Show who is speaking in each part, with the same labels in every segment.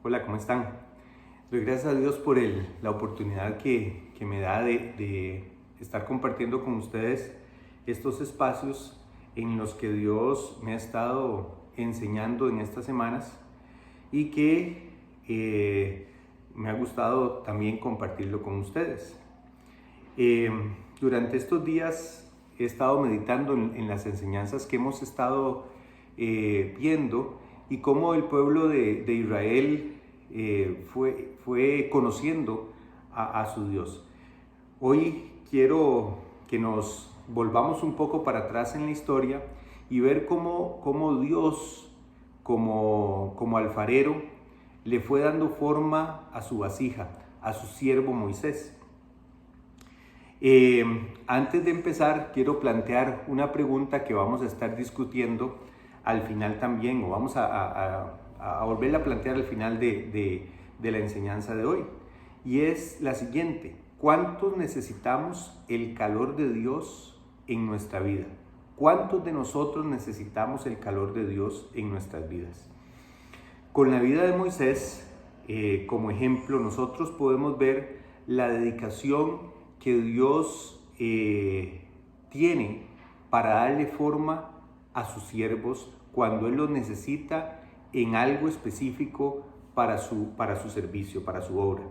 Speaker 1: Hola, ¿cómo están? Doy gracias a Dios por la oportunidad que me da de estar compartiendo con ustedes estos espacios en los que Dios me ha estado enseñando en estas semanas y que me ha gustado también compartirlo con ustedes. Durante estos días he estado meditando en las enseñanzas que hemos estado viendo y cómo el pueblo de Israel fue conociendo a su Dios. Hoy quiero que nos volvamos un poco para atrás en la historia y ver cómo Dios, como alfarero, le fue dando forma a su vasija, a su siervo Moisés. Antes de empezar, quiero plantear una pregunta que vamos a estar discutiendo al final también, o vamos a volverla a plantear al final de la enseñanza de hoy. Y es la siguiente: ¿cuántos necesitamos el calor de Dios en nuestra vida? ¿Cuántos de nosotros necesitamos el calor de Dios en nuestras vidas? Con la vida de Moisés como ejemplo, nosotros podemos ver la dedicación que Dios tiene para darle forma a sus siervos cuando Él los necesita en algo específico para su servicio, para su obra.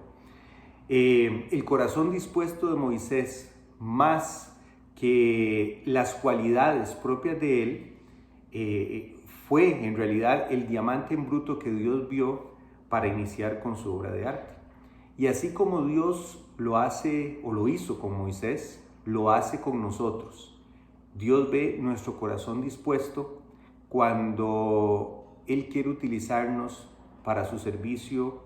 Speaker 1: El corazón dispuesto de Moisés, más que las cualidades propias de él, fue en realidad el diamante en bruto que Dios vio para iniciar con su obra de arte. Y así como Dios lo hace o lo hizo con Moisés, lo hace con nosotros. Dios ve nuestro corazón dispuesto cuando Él quiere utilizarnos para su servicio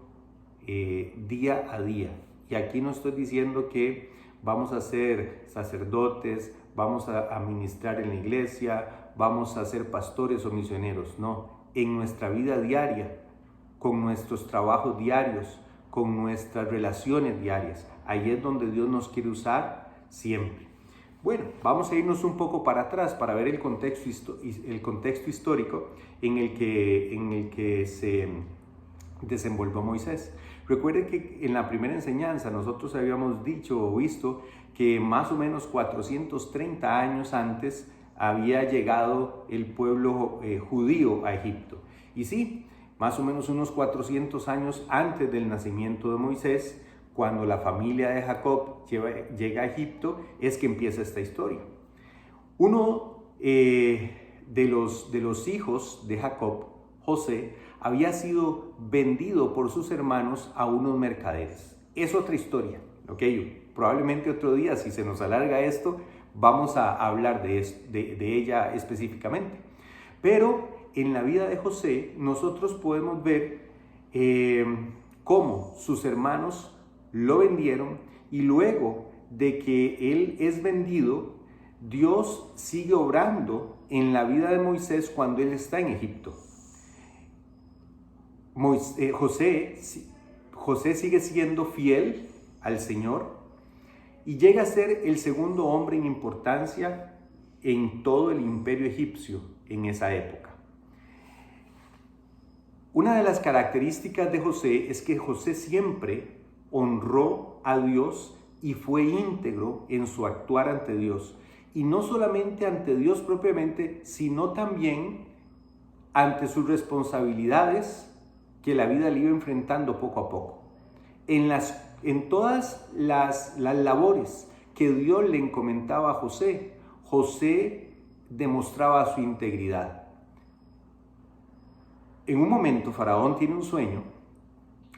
Speaker 1: día a día. Y aquí no estoy diciendo que vamos a ser sacerdotes, vamos a ministrar en la iglesia, vamos a ser pastores o misioneros. No, en nuestra vida diaria, con nuestros trabajos diarios, con nuestras relaciones diarias. Ahí es donde Dios nos quiere usar siempre. Bueno, vamos a irnos un poco para atrás para ver el contexto histórico en el que se desenvolvió Moisés. Recuerden que en la primera enseñanza nosotros habíamos dicho o visto que más o menos 430 años antes había llegado el pueblo judío a Egipto. Y sí, más o menos unos 400 años antes del nacimiento de Moisés, cuando la familia de Jacob llega a Egipto, es que empieza esta historia. Uno de los hijos de Jacob, José, había sido vendido por sus hermanos a unos mercaderes. Es otra historia, ¿ok? Probablemente otro día, si se nos alarga esto, vamos a hablar de ella específicamente. Pero en la vida de José nosotros podemos ver cómo sus hermanos lo vendieron, y luego de que él es vendido, Dios sigue obrando en la vida de Moisés cuando él está en Egipto. José sigue siendo fiel al Señor y llega a ser el segundo hombre en importancia en todo el imperio egipcio en esa época. Una de las características de José es que José siempre honró a Dios y fue íntegro en su actuar ante Dios. Y no solamente ante Dios propiamente, sino también ante sus responsabilidades que la vida le iba enfrentando poco a poco. En todas las labores que Dios le encomendaba a José, José demostraba su integridad. En un momento, Faraón tiene un sueño,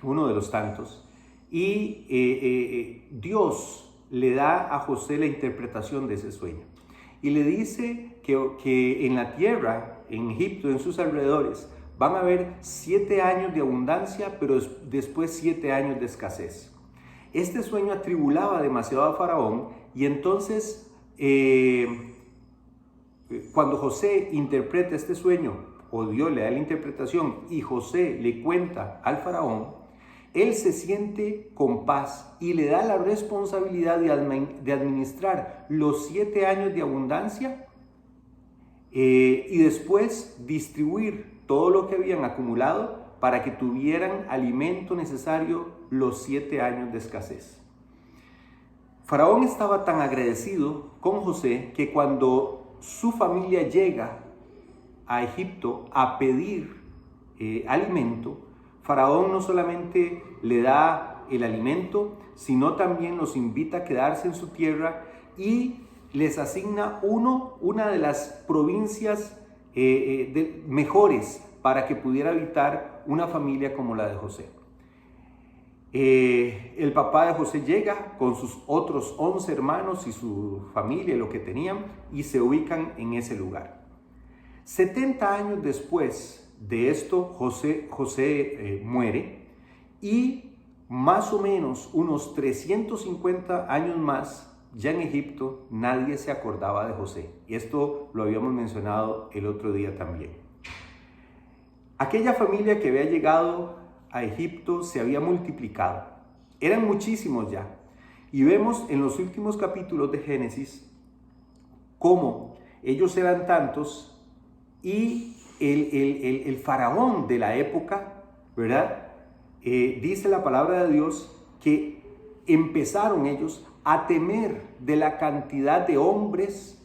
Speaker 1: uno de los tantos, y Dios le da a José la interpretación de ese sueño. Y le dice que en la tierra, en Egipto, en sus alrededores, van a haber 7 años de abundancia, pero después 7 años de escasez. Este sueño atribulaba demasiado a Faraón, y entonces cuando José interpreta este sueño, o Dios le da la interpretación y José le cuenta al Faraón, él se siente con paz y le da la responsabilidad de administrar los 7 años de abundancia y después distribuir todo lo que habían acumulado para que tuvieran alimento necesario los 7 años de escasez. Faraón estaba tan agradecido con José que cuando su familia llega a Egipto a pedir alimento, Faraón no solamente le da el alimento, sino también los invita a quedarse en su tierra y les asigna una de las provincias mejores para que pudiera habitar una familia como la de José. El papá de José llega con sus otros 11 hermanos y su familia, lo que tenían, y se ubican en ese lugar. 70 años después de esto, José muere, y más o menos unos 350 años más, ya en Egipto nadie se acordaba de José. Y esto lo habíamos mencionado el otro día también. Aquella familia que había llegado a Egipto se había multiplicado. Eran muchísimos ya. Y vemos en los últimos capítulos de Génesis cómo ellos eran tantos y el faraón de la época, ¿verdad? Dice la palabra de Dios que empezaron ellos a temer de la cantidad de hombres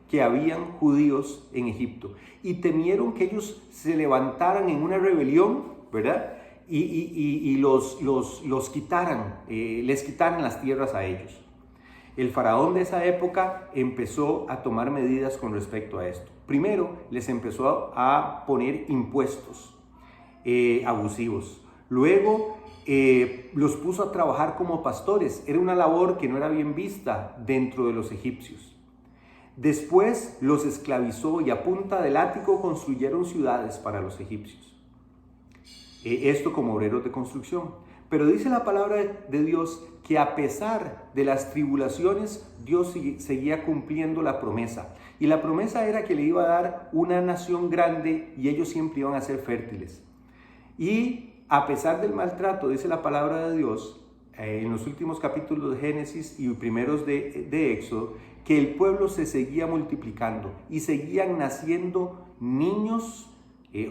Speaker 1: que habían judíos en Egipto, y temieron que ellos se levantaran en una rebelión, ¿verdad? Y los quitaran, les quitaran las tierras a ellos. El faraón de esa época empezó a tomar medidas con respecto a esto. Primero, les empezó a poner impuestos abusivos. Luego, los puso a trabajar como pastores. Era una labor que no era bien vista dentro de los egipcios. Después los esclavizó y a punta de látigo construyeron ciudades para los egipcios. Esto como obreros de construcción. Pero dice la palabra de Dios que a pesar de las tribulaciones, Dios seguía cumpliendo la promesa. Y la promesa era que le iba a dar una nación grande y ellos siempre iban a ser fértiles. Y a pesar del maltrato, dice la palabra de Dios, en los últimos capítulos de Génesis y primeros de Éxodo, que el pueblo se seguía multiplicando y seguían naciendo niños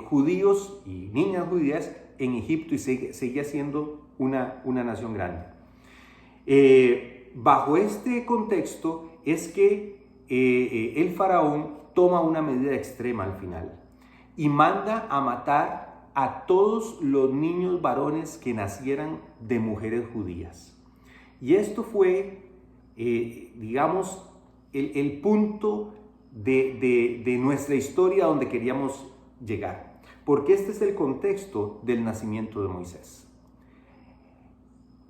Speaker 1: judíos y niñas judías en Egipto, y seguía siendo una nación grande. Bajo este contexto es que el faraón toma una medida extrema al final y manda a matar a todos los niños varones que nacieran de mujeres judías. Y esto fue, digamos, el punto de nuestra historia donde queríamos llegar, porque este es el contexto del nacimiento de Moisés.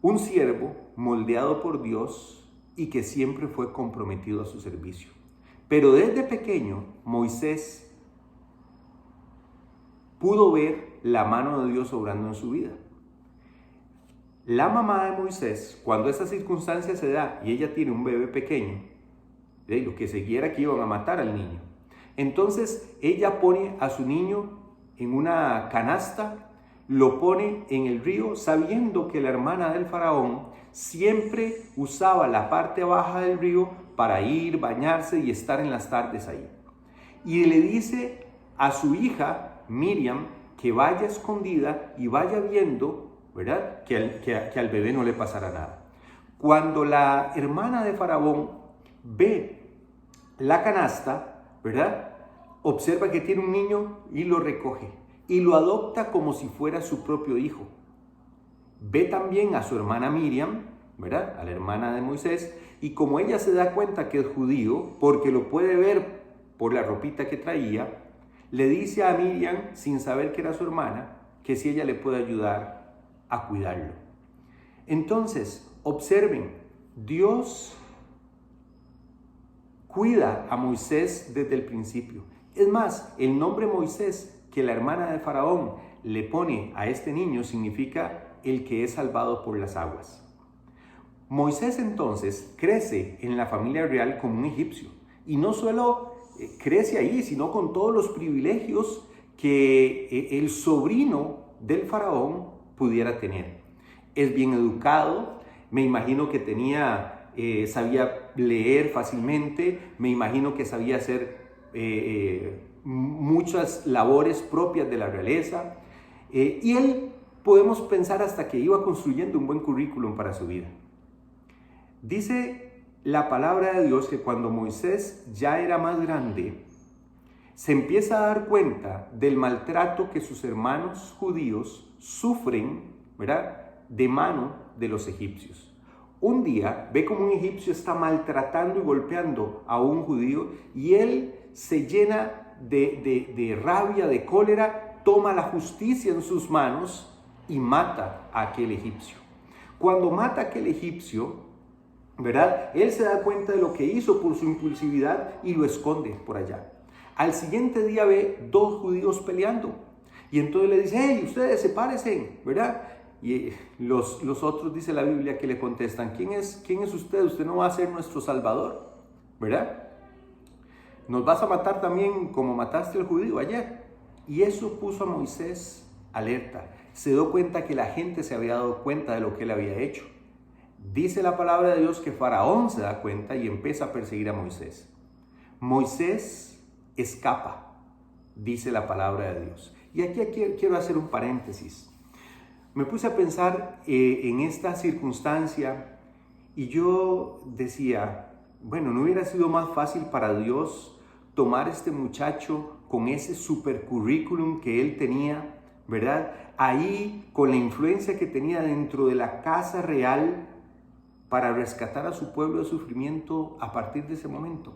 Speaker 1: Un siervo moldeado por Dios y que siempre fue comprometido a su servicio. Pero desde pequeño Moisés pudo ver la mano de Dios obrando en su vida. La mamá de Moisés, cuando esa circunstancia se da y ella tiene un bebé pequeño, lo que seguía era que iban a matar al niño. Entonces ella pone a su niño en una canasta, lo pone en el río, sabiendo que la hermana del faraón siempre usaba la parte baja del río para ir, bañarse y estar en las tardes ahí. Y le dice a su hija Miriam que vaya escondida y vaya viendo, ¿verdad?, que al bebé no le pasará nada. Cuando la hermana de faraón ve la canasta, ¿verdad?, observa que tiene un niño y lo recoge y lo adopta como si fuera su propio hijo. Ve también a su hermana Miriam, ¿verdad?, a la hermana de Moisés, y como ella se da cuenta que es judío, porque lo puede ver por la ropita que traía, le dice a Miriam, sin saber que era su hermana, que si ella le puede ayudar a cuidarlo. Entonces, observen, Dios cuida a Moisés desde el principio. Es más, el nombre Moisés que la hermana de Faraón le pone a este niño significa el que es salvado por las aguas. Moisés entonces crece en la familia real como un egipcio, y no solo crece ahí, sino con todos los privilegios que el sobrino del faraón pudiera tener. Es bien educado, me imagino que sabía leer fácilmente, me imagino que sabía hacer muchas labores propias de la realeza. Y él, podemos pensar hasta que iba construyendo un buen currículum para su vida. Dice la palabra de Dios que cuando Moisés ya era más grande, se empieza a dar cuenta del maltrato que sus hermanos judíos sufren, ¿verdad?, de mano de los egipcios. Un día ve como un egipcio está maltratando y golpeando a un judío y él se llena de rabia, de cólera, toma la justicia en sus manos y mata a aquel egipcio. Cuando mata a aquel egipcio, ¿verdad?, él se da cuenta de lo que hizo por su impulsividad y lo esconde por allá. Al siguiente día ve dos judíos peleando y entonces le dice: hey, ustedes sepárense, ¿verdad? Y los otros, dice la Biblia, que le contestan: ¿Quién es usted? Usted no va a ser nuestro Salvador, ¿verdad? Nos vas a matar también como mataste al judío ayer. Y eso puso a Moisés alerta. Se dio cuenta que la gente se había dado cuenta de lo que él había hecho. Dice la palabra de Dios que Faraón se da cuenta y empieza a perseguir a Moisés. Moisés escapa, dice la palabra de Dios. Y aquí quiero hacer un paréntesis. Me puse a pensar en esta circunstancia y yo decía, bueno, ¿no hubiera sido más fácil para Dios tomar a este muchacho con ese super currículum que él tenía, ¿verdad? Ahí, con la influencia que tenía dentro de la casa real, para rescatar a su pueblo de sufrimiento a partir de ese momento?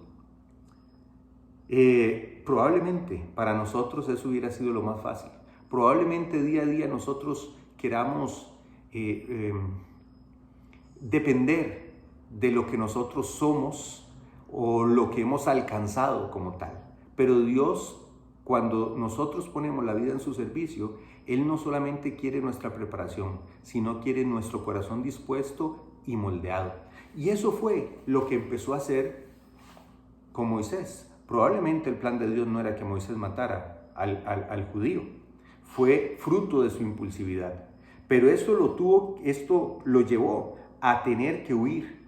Speaker 1: Probablemente para nosotros eso hubiera sido lo más fácil. Probablemente día a día nosotros queramos depender de lo que nosotros somos o lo que hemos alcanzado como tal. Pero Dios, cuando nosotros ponemos la vida en su servicio, Él no solamente quiere nuestra preparación, sino quiere nuestro corazón dispuesto y moldeado. Y eso fue lo que empezó a hacer con Moisés. Probablemente el plan de Dios no era que Moisés matara al judío. Fue fruto de su impulsividad. Pero esto lo llevó a tener que huir.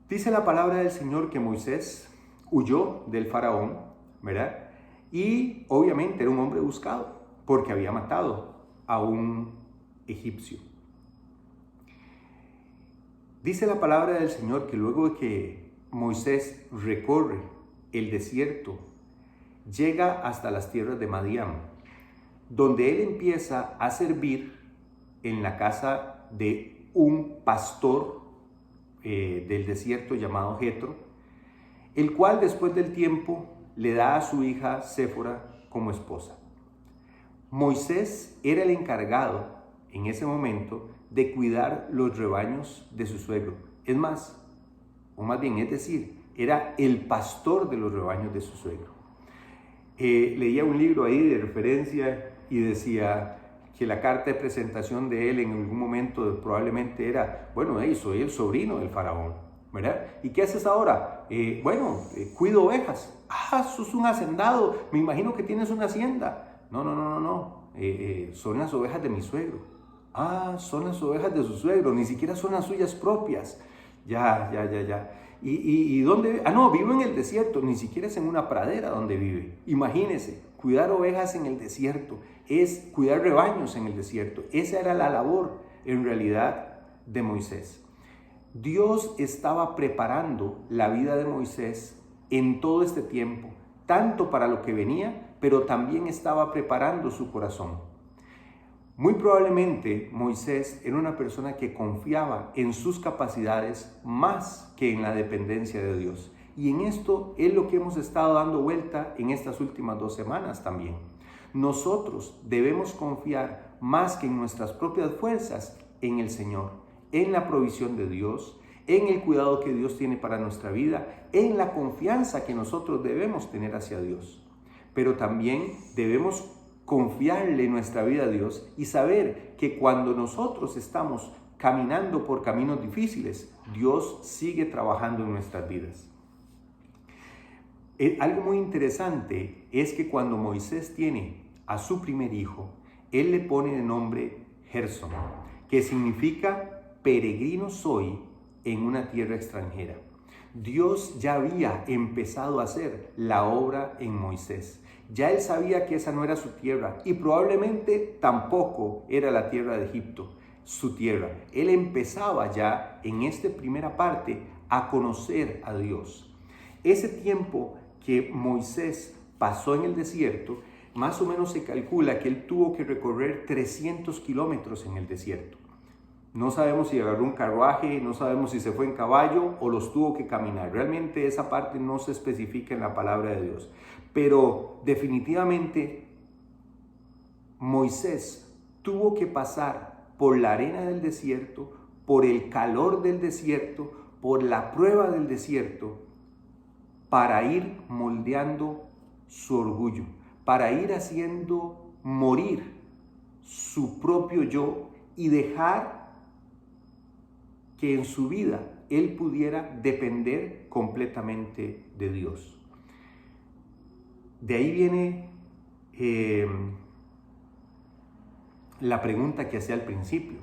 Speaker 1: Dice la palabra del Señor que Moisés huyó del faraón, ¿verdad? Y obviamente era un hombre buscado porque había matado a un egipcio. Dice la palabra del Señor que luego de que Moisés recorre el desierto, llega hasta las tierras de Madián, donde él empieza a servir en la casa de un pastor del desierto llamado Jetro, el cual después del tiempo le da a su hija Séfora como esposa. Moisés era el encargado en ese momento de cuidar los rebaños de su suegro. Es más decir, era el pastor de los rebaños de su suegro. Leía un libro ahí de referencia y decía que la carta de presentación de él en algún momento probablemente era: bueno, soy el sobrino del faraón, ¿verdad? ¿Y qué haces ahora? Cuido ovejas. Sos un hacendado, me imagino que tienes una hacienda. No. Son las ovejas de mi suegro. Son las ovejas de su suegro, ni siquiera son las suyas propias. Ya. ¿Y dónde vive? No, vivo en el desierto, ni siquiera es en una pradera donde vive. Imagínense, cuidar ovejas en el desierto es cuidar rebaños en el desierto. Esa era la labor, en realidad, de Moisés. Dios estaba preparando la vida de Moisés en todo este tiempo, tanto para lo que venía, pero también estaba preparando su corazón. Muy probablemente Moisés era una persona que confiaba en sus capacidades más que en la dependencia de Dios. Y en esto es lo que hemos estado dando vuelta en estas últimas 2 semanas también. Nosotros debemos confiar más que en nuestras propias fuerzas en el Señor, en la provisión de Dios, en el cuidado que Dios tiene para nuestra vida, en la confianza que nosotros debemos tener hacia Dios. Pero también debemos confiarle nuestra vida a Dios y saber que cuando nosotros estamos caminando por caminos difíciles, Dios sigue trabajando en nuestras vidas. Algo muy interesante es que cuando Moisés tiene a su primer hijo, él le pone de nombre Gersón, que significa peregrino soy en una tierra extranjera. Dios ya había empezado a hacer la obra en Moisés. Ya él sabía que esa no era su tierra y probablemente tampoco era la tierra de Egipto, su tierra. Él empezaba ya en esta primera parte a conocer a Dios. Ese tiempo que Moisés pasó en el desierto, más o menos se calcula que él tuvo que recorrer 300 kilómetros en el desierto. No sabemos si agarró un carruaje, no sabemos si se fue en caballo o los tuvo que caminar. Realmente esa parte no se especifica en la palabra de Dios. Pero definitivamente Moisés tuvo que pasar por la arena del desierto, por el calor del desierto, por la prueba del desierto, para ir moldeando su orgullo, para ir haciendo morir su propio yo y dejar que en su vida él pudiera depender completamente de Dios. De ahí viene la pregunta que hacía al principio.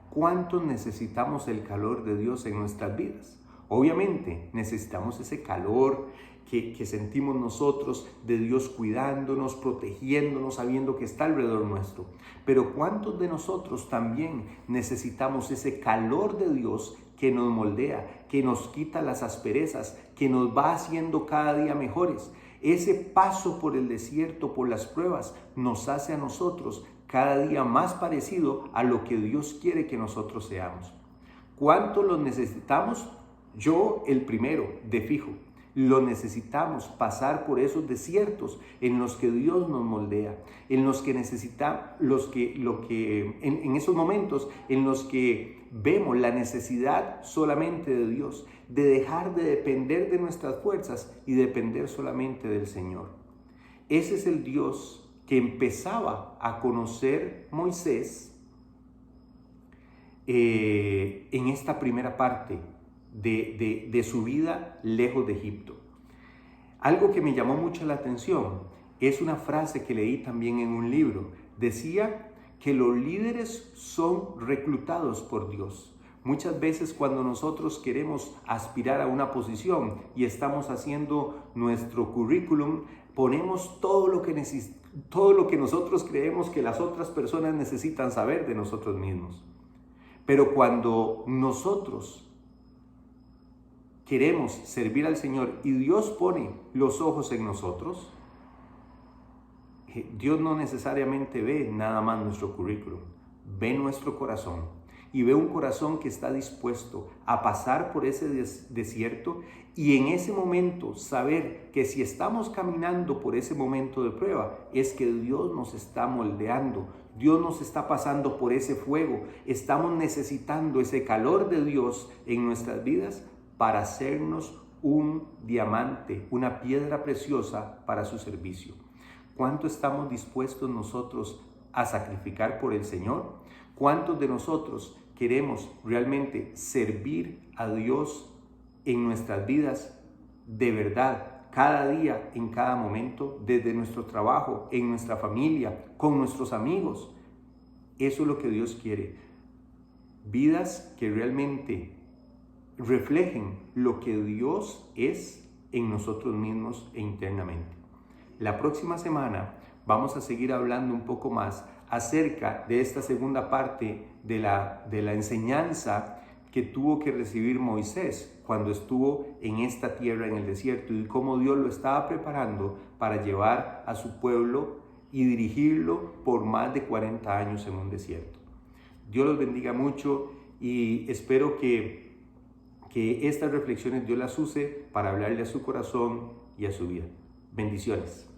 Speaker 1: ¿Cuánto necesitamos el calor de Dios en nuestras vidas? Obviamente necesitamos ese calor que sentimos nosotros de Dios cuidándonos, protegiéndonos, sabiendo que está alrededor nuestro. Pero ¿cuántos de nosotros también necesitamos ese calor de Dios que nos moldea, que nos quita las asperezas, que nos va haciendo cada día mejores? Ese paso por el desierto, por las pruebas, nos hace a nosotros cada día más parecido a lo que Dios quiere que nosotros seamos. ¿Cuánto lo necesitamos? Yo el primero, de fijo. Lo necesitamos pasar por esos desiertos en los que Dios nos moldea, en los que en esos momentos en los que vemos la necesidad solamente de Dios, de dejar de depender de nuestras fuerzas y depender solamente del Señor. Ese es el Dios que empezaba a conocer Moisés en esta primera parte de su vida lejos de Egipto. Algo que me llamó mucho la atención es una frase que leí también en un libro. Decía que los líderes son reclutados por Dios. Muchas veces cuando nosotros queremos aspirar a una posición y estamos haciendo nuestro currículum, ponemos todo lo que nosotros creemos que las otras personas necesitan saber de nosotros mismos. Pero cuando nosotros queremos servir al Señor y Dios pone los ojos en nosotros, Dios no necesariamente ve nada más nuestro currículum, ve nuestro corazón y ve un corazón que está dispuesto a pasar por ese desierto y en ese momento saber que si estamos caminando por ese momento de prueba es que Dios nos está moldeando, Dios nos está pasando por ese fuego, estamos necesitando ese calor de Dios en nuestras vidas para hacernos un diamante, una piedra preciosa para su servicio. ¿Cuánto estamos dispuestos nosotros a sacrificar por el Señor? ¿Cuántos de nosotros queremos realmente servir a Dios en nuestras vidas de verdad, cada día, en cada momento, desde nuestro trabajo, en nuestra familia, con nuestros amigos? Eso es lo que Dios quiere. Vidas que realmente reflejen lo que Dios es en nosotros mismos e internamente. La próxima semana vamos a seguir hablando un poco más acerca de esta segunda parte de la enseñanza que tuvo que recibir Moisés cuando estuvo en esta tierra en el desierto y cómo Dios lo estaba preparando para llevar a su pueblo y dirigirlo por más de 40 años en un desierto. Dios los bendiga mucho y espero que estas reflexiones Dios las use para hablarle a su corazón y a su vida. Bendiciones.